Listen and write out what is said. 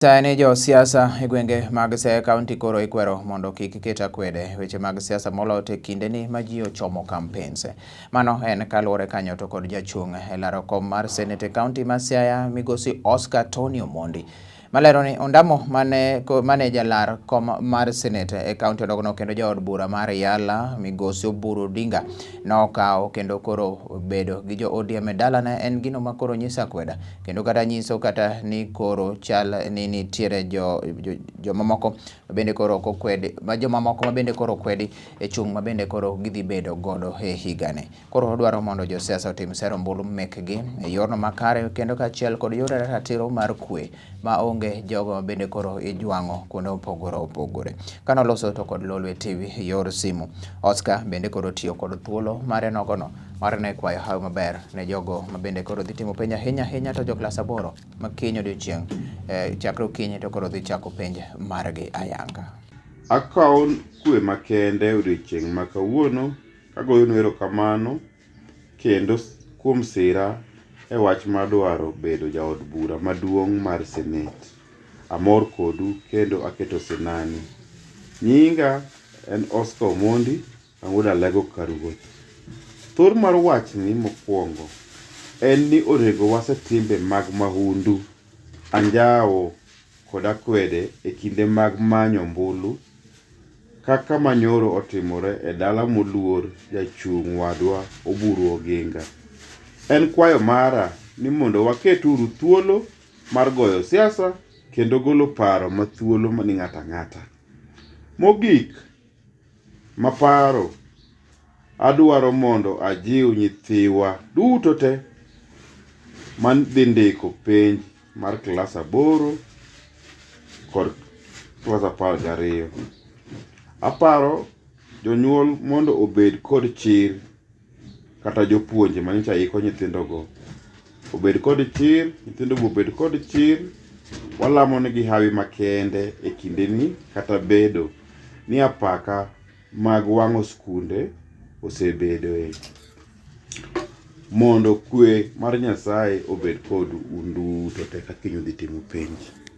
Tane jo siasa e gwenge mag Siaya County koro ikwero mondo kik ket akwede weche mag siasa moloyo e kindeni ma ji ochomo campaigns. Mano en kaluwore kanyo to kod jachung' e laro kom mar Senate e kaunti ma Siaya migosi Oscar Tony Omondi. Malero ni ondamo mane jalar kom mar Senate e kaunti odogno kendo jaod bura mar Yala migosi Oburu Odinga nokawo kendo koro bedo gi jo ODM e dalane en gino ma koro nyisa akweda kendo kata nyiso kata ni koro chal ni nitiere jomamoko bende koro okwedi ma jomamoko ma bende koro okwedi e chung' ma bende koro gidhi bedo godo e higane. Koro odwaro mondo jo siasa otim sero ombulu mekgi e yorno makare kendo kaachiel kod yore ratiro mar kwe ma onge jogo bende koro ijwang'o kuonde opogore. Kanoloso to kod Lolwe TV yor simu, Oscar bende koro tiyo kod thuolo mare nogono mar ne kwayo hawi maber ne jogo ma bende koro dhi timo penj ahinya to jo klas 8 ma kiny odiochieng' chakre okinyi to koro dhi chako penj margi ayanga. Akawo kwe makende odiochieng' ma kawuono agoyonu erokamano kendo kuom sira e wach madwaro bedo jaod bura maduong' mar Senate. Amor kodu kendo aketo sinani. Nyinga en Oscar Omondi, ang'uda lego karuoth. Thor mar wachni mokwongo en ni onego wasetimbe mag mahundu, anjawo kod akwede e kinde mag manyo ombulu kaka manyoro otimore e dala moluor jachung' wadwa Oburu Oginga. En kwayo mara ni mondo waketuru thuolo mar goyo siasa kendo golo paro mathuolo ni ng'ata ng'ata. Mogik maparo adwaro mondo ajiw nyithiwa duto te man dhi ndiko penj mar klas 8 kod klas 12. Aparo jonyuol mondo obed kod chir kata jopuonje manyicha iko nyithindogo obed kod chir, nyithindo obed kod chir. Walamo negi hawi makende e kindeni kata bedo ni apaka mag wang'o skunde osebedoe. Mondo kwe mar Nyasaye obed kod un duto te kaka udhi timo penj.